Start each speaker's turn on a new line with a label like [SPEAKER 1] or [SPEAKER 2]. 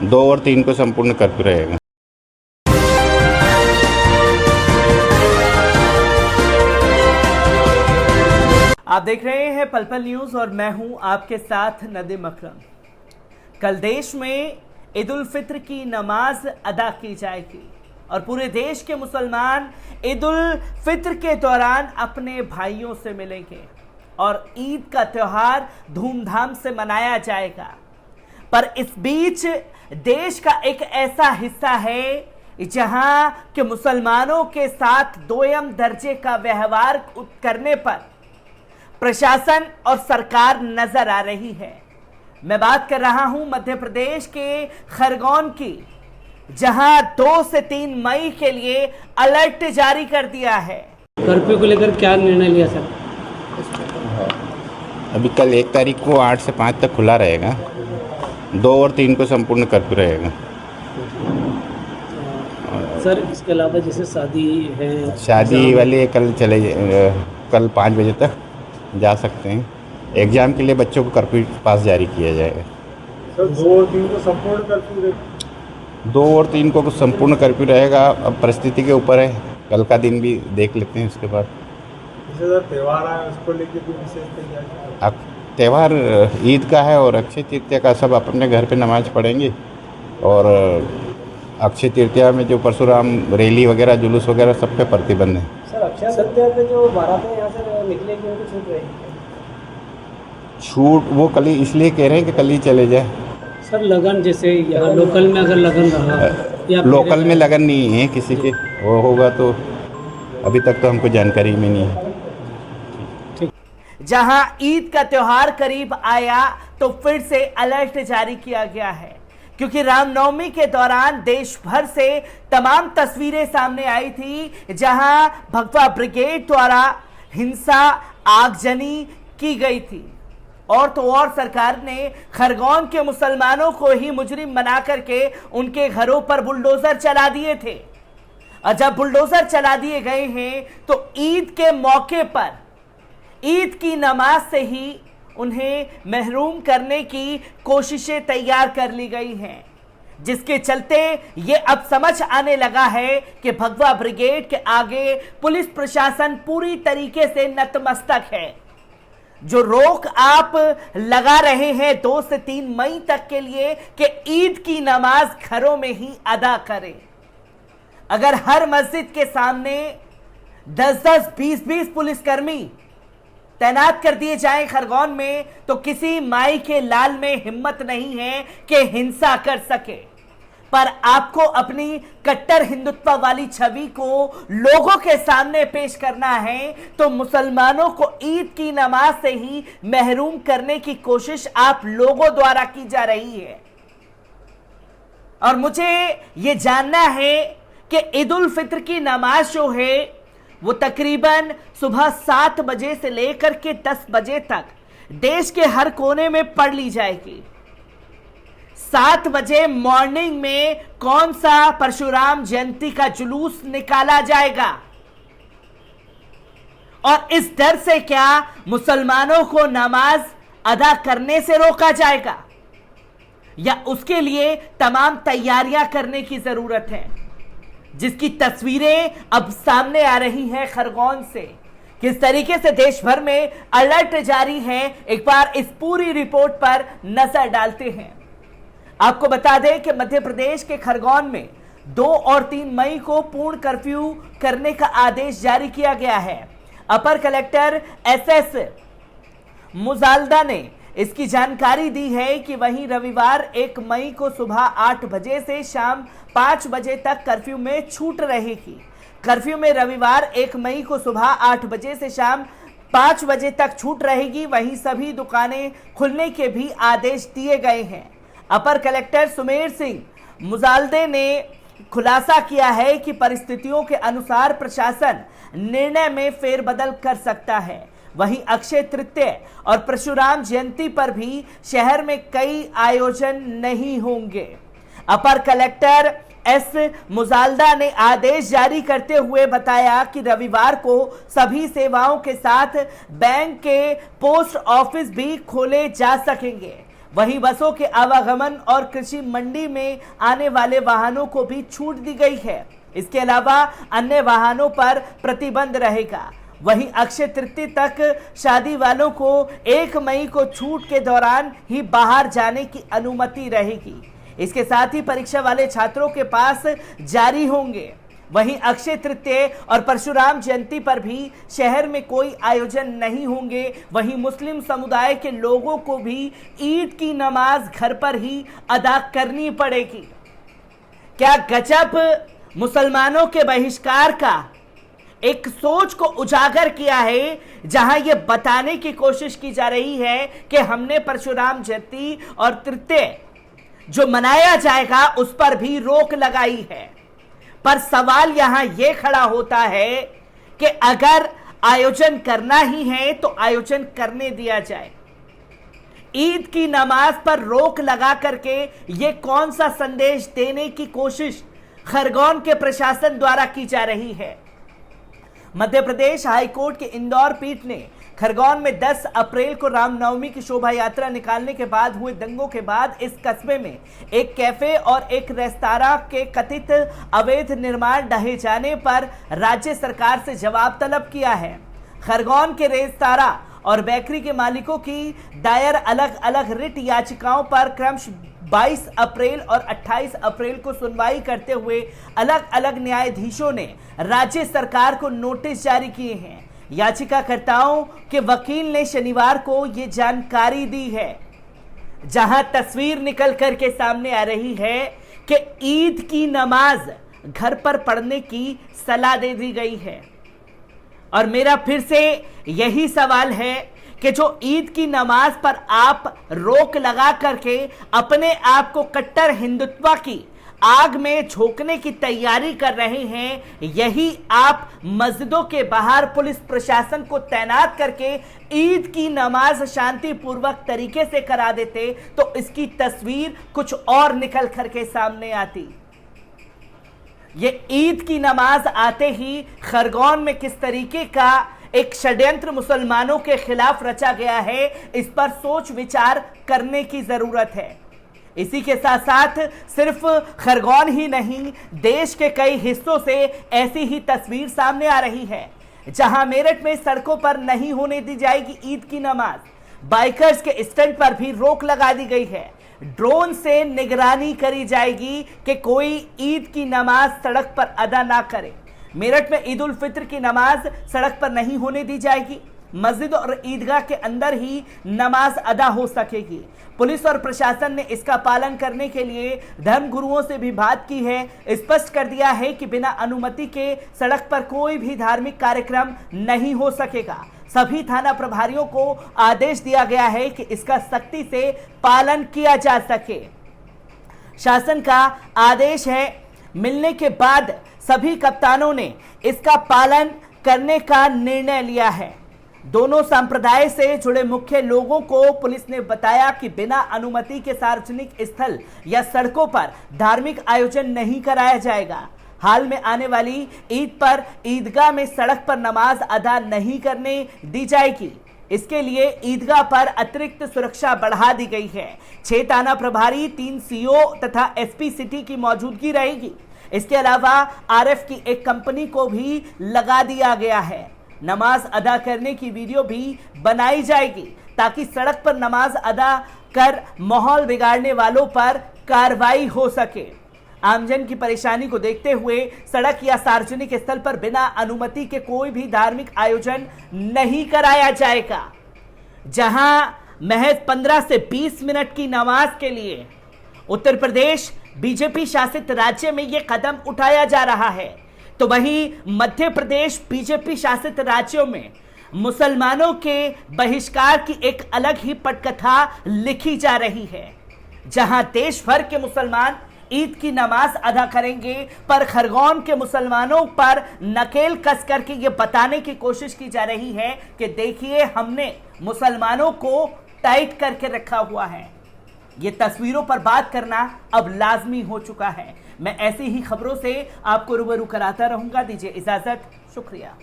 [SPEAKER 1] 2 और 3 को संपूर्ण कर्फ्यू रहेगा।
[SPEAKER 2] आप देख रहे हैं पल पल न्यूज और मैं हूं आपके साथ नदीम अकरम। कल देश में ईद उल फित्र की नमाज अदा की जाएगी और पूरे देश के मुसलमान ईद उल फित्र के दौरान अपने भाइयों से मिलेंगे और ईद का त्योहार धूमधाम से मनाया जाएगा। पर इस बीच देश का एक ऐसा हिस्सा है जहां के मुसलमानों के साथ दोयम दर्जे का व्यवहार करने पर प्रशासन और सरकार नजर आ रही है। मैं बात कर रहा हूं मध्य प्रदेश के खरगोन की, जहां 2 से 3 मई के लिए अलर्ट जारी कर दिया है।
[SPEAKER 3] कर्फ्यू को लेकर क्या निर्णय लिया सर?
[SPEAKER 1] अभी कल 1 तारीख को 8 से 5 तक खुला रहेगा, 2 और 3 को संपूर्ण कर्फ्यू रहेगा।
[SPEAKER 3] सर इसके अलावा जैसे शादी है,
[SPEAKER 1] शादी वाले कल 5 बजे तक जा सकते हैं। एग्ज़ाम के लिए बच्चों को कर्फ्यू पास जारी किया जाएगा।
[SPEAKER 4] सर 2 और 3 को संपूर्ण कर्फ्यू रहेगा।
[SPEAKER 1] 2 और 3 को संपूर्ण कर्फ्यू रहेगा। अब परिस्थिति के ऊपर है, कल का दिन भी देख लेते हैं। उसके बाद
[SPEAKER 4] जैसे सर त्यौहार आए उसको लेकर कोई विशेष तैयारी?
[SPEAKER 1] अब त्यौहार ईद का है और अक्षय तृतीया का, सब अपने घर पे नमाज पढ़ेंगे। और अक्षय तृतीया में जो परशुराम रैली वगैरह, जुलूस वगैरह, सब पे प्रतिबंध है।
[SPEAKER 3] सर अक्षय तृतीया पे जो बारातें यहाँ से निकलेगी उनको छूट रहेगी?
[SPEAKER 1] छूट वो कल ही इसलिए कह रहे हैं कि कल ही चले जाए।
[SPEAKER 3] सर लगन जैसे यहाँ लोकल में अगर लगन रहा या
[SPEAKER 1] लोकल में लगन नहीं है किसी के, वो होगा तो अभी तक तो हमको जानकारी में नहीं है।
[SPEAKER 2] जहां ईद का त्योहार करीब आया तो फिर से अलर्ट जारी किया गया है, क्योंकि रामनवमी के दौरान देश भर से तमाम तस्वीरें सामने आई थी जहां भगवा ब्रिगेड द्वारा हिंसा, आगजनी की गई थी। और तो और सरकार ने खरगोन के मुसलमानों को ही मुजरिम बना करके उनके घरों पर बुलडोजर चला दिए थे। और जब बुलडोजर चला दिए गए हैं तो ईद के मौके पर ईद की नमाज से ही उन्हें महरूम करने की कोशिशें तैयार कर ली गई हैं, जिसके चलते ये अब समझ आने लगा है कि भगवा ब्रिगेड के आगे पुलिस प्रशासन पूरी तरीके से नतमस्तक है। जो रोक आप लगा रहे हैं 2 से 3 मई तक के लिए कि ईद की नमाज घरों में ही अदा करें, अगर हर मस्जिद के सामने 10-10, 20-20 पुलिसकर्मी तैनात कर दिए जाएं खरगोन में, तो किसी माई के लाल में हिम्मत नहीं है कि हिंसा कर सके। पर आपको अपनी कट्टर हिंदुत्व वाली छवि को लोगों के सामने पेश करना है तो मुसलमानों को ईद की नमाज से ही महरूम करने की कोशिश आप लोगों द्वारा की जा रही है। और मुझे ये जानना है कि ईद उल फित्र की नमाज जो है वो तकरीबन सुबह 7 बजे से लेकर के 10 बजे तक देश के हर कोने में पढ़ ली जाएगी। 7 बजे मॉर्निंग में कौन सा परशुराम जयंती का जुलूस निकाला जाएगा और इस डर से क्या मुसलमानों को नमाज अदा करने से रोका जाएगा या उसके लिए तमाम तैयारियां करने की जरूरत है, जिसकी तस्वीरें अब सामने आ रही हैं खरगोन से। किस तरीके से देश भर में अलर्ट जारी है, एक बार इस पूरी रिपोर्ट पर नजर डालते हैं। आपको बता दें कि मध्य प्रदेश के खरगोन में 2 और 3 मई को पूर्ण कर्फ्यू करने का आदेश जारी किया गया है। अपर कलेक्टर SS मुजालदा ने इसकी जानकारी दी है कि वहीं रविवार 1 मई को सुबह 8 बजे से शाम 5 बजे तक कर्फ्यू में छूट रहेगी। कर्फ्यू में रविवार 1 मई को सुबह 8 बजे से शाम 5 बजे तक छूट रहेगी। वहीं सभी दुकानें खुलने के भी आदेश दिए गए हैं। अपर कलेक्टर सुमेर सिंह मुजालदे ने खुलासा किया है कि परिस्थितियों के अनुसार प्रशासन निर्णय में फेरबदल कर सकता है। वहीं अक्षय तृतीया और परशुराम जयंती पर भी शहर में कई आयोजन नहीं होंगे। अपर कलेक्टर एस मुजालदा ने आदेश जारी करते हुए बताया कि रविवार को सभी सेवाओं के साथ बैंक के पोस्ट ऑफिस भी खोले जा सकेंगे। वहीं बसों के आवागमन और कृषि मंडी में आने वाले वाहनों को भी छूट दी गई है। इसके अलावा अन्य वाहनों पर प्रतिबंध रहेगा। वहीं अक्षय तृतीया तक शादी वालों को 1 मई को छूट के दौरान ही बाहर जाने की अनुमति रहेगी। इसके साथ ही परीक्षा वाले छात्रों के पास जारी होंगे। वहीं अक्षय तृतीया और परशुराम जयंती पर भी शहर में कोई आयोजन नहीं होंगे। वहीं मुस्लिम समुदाय के लोगों को भी ईद की नमाज घर पर ही अदा करनी पड़ेगी। क्या गजब मुसलमानों के बहिष्कार का एक सोच को उजागर किया है, जहां यह बताने की कोशिश की जा रही है कि हमने परशुराम जयंती और तृतीया जो मनाया जाएगा उस पर भी रोक लगाई है। पर सवाल यहां यह खड़ा होता है कि अगर आयोजन करना ही है तो आयोजन करने दिया जाए। ईद की नमाज पर रोक लगा करके यह कौन सा संदेश देने की कोशिश खरगोन के प्रशासन द्वारा की जा रही है। मध्य प्रदेश हाईकोर्ट के इंदौर पीठ ने खरगोन में 10 अप्रैल को रामनवमी की शोभा यात्रा निकालने के बाद हुए दंगों के बाद इस कस्बे में एक कैफे और एक रेस्तरां के कथित अवैध निर्माण ढहे जाने पर राज्य सरकार से जवाब तलब किया है। खरगोन के रेस्तरां और बेकरी के मालिकों की दायर अलग अलग रिट याचिकाओं पर क्रमश 22 अप्रैल और 28 अप्रैल को सुनवाई करते हुए अलग अलग न्यायाधीशों ने राज्य सरकार को नोटिस जारी किए हैं। याचिकाकर्ताओं के वकील ने शनिवार को ये जानकारी दी है, जहां तस्वीर निकल कर के सामने आ रही है कि ईद की नमाज घर पर पढ़ने की सलाह दे दी गई है। और मेरा फिर से यही सवाल है कि जो ईद की नमाज पर आप रोक लगा करके अपने आप को कट्टर हिंदुत्व की आग में झोंकने की तैयारी कर रहे हैं, यही आप मस्जिदों के बाहर पुलिस प्रशासन को तैनात करके ईद की नमाज शांतिपूर्वक तरीके से करा देते तो इसकी तस्वीर कुछ और निकल करके सामने आती। ये ईद की नमाज आते ही खरगोन में किस तरीके का एक षड्यंत्र मुसलमानों के खिलाफ रचा गया है, इस पर सोच विचार करने की जरूरत है। इसी के साथ साथ सिर्फ खरगोन ही नहीं, देश के कई हिस्सों से ऐसी ही तस्वीर सामने आ रही है, जहां मेरठ में सड़कों पर नहीं होने दी जाएगी ईद की नमाज। बाइकर्स के स्टंट पर भी रोक लगा दी गई है। ड्रोन से निगरानी करी जाएगी कि कोई ईद की नमाज सड़क पर अदा ना करे। मेरठ में ईद उल फित्र की नमाज सड़क पर नहीं होने दी जाएगी। मस्जिद और ईदगाह के अंदर ही नमाज अदा हो सकेगी। पुलिस और प्रशासन ने इसका पालन करने के लिए धर्म गुरुओं से भी बात की है। स्पष्ट कर दिया है कि बिना अनुमति के सड़क पर कोई भी धार्मिक कार्यक्रम नहीं हो सकेगा। सभी थाना प्रभारियों को आदेश दिया गया है कि इसका सख्ती से पालन किया जा सके। शासन का आदेश है मिलने के बाद सभी कप्तानों ने इसका पालन करने का निर्णय लिया है। दोनों संप्रदाय से जुड़े मुख्य लोगों को पुलिस ने बताया कि बिना अनुमति के सार्वजनिक स्थल या सड़कों पर धार्मिक आयोजन नहीं कराया जाएगा। हाल में आने वाली ईद पर ईदगाह में सड़क पर नमाज अदा नहीं करने दी जाएगी। इसके लिए ईदगाह पर अतिरिक्त सुरक्षा बढ़ा दी गई है। 6 थाना प्रभारी, 3 सीओ तथा एसपी सिटी की मौजूदगी रहेगी। इसके अलावा आरएफ की एक कंपनी को भी लगा दिया गया है। नमाज अदा करने की वीडियो भी बनाई जाएगी ताकि सड़क पर नमाज अदा कर माहौल बिगाड़ने वालों पर कार्रवाई हो सके। आमजन की परेशानी को देखते हुए सड़क या सार्वजनिक स्थल पर बिना अनुमति के कोई भी धार्मिक आयोजन नहीं कराया जाएगा। जहां महज 15 से 20 मिनट की नमाज के लिए उत्तर प्रदेश बीजेपी शासित राज्य में यह कदम उठाया जा रहा है, तो वहीं मध्य प्रदेश बीजेपी शासित राज्यों में मुसलमानों के बहिष्कार की एक अलग ही पटकथा लिखी जा रही है। जहां देश भर के मुसलमान ईद की नमाज अदा करेंगे, पर खरगोन के मुसलमानों पर नकेल कस करके ये बताने की कोशिश की जा रही है कि देखिए हमने मुसलमानों को टाइट करके रखा हुआ है। ये तस्वीरों पर बात करना अब लाजमी हो चुका है। मैं ऐसी ही खबरों से आपको रूबरू कराता रहूंगा। दीजिए इजाजत, शुक्रिया।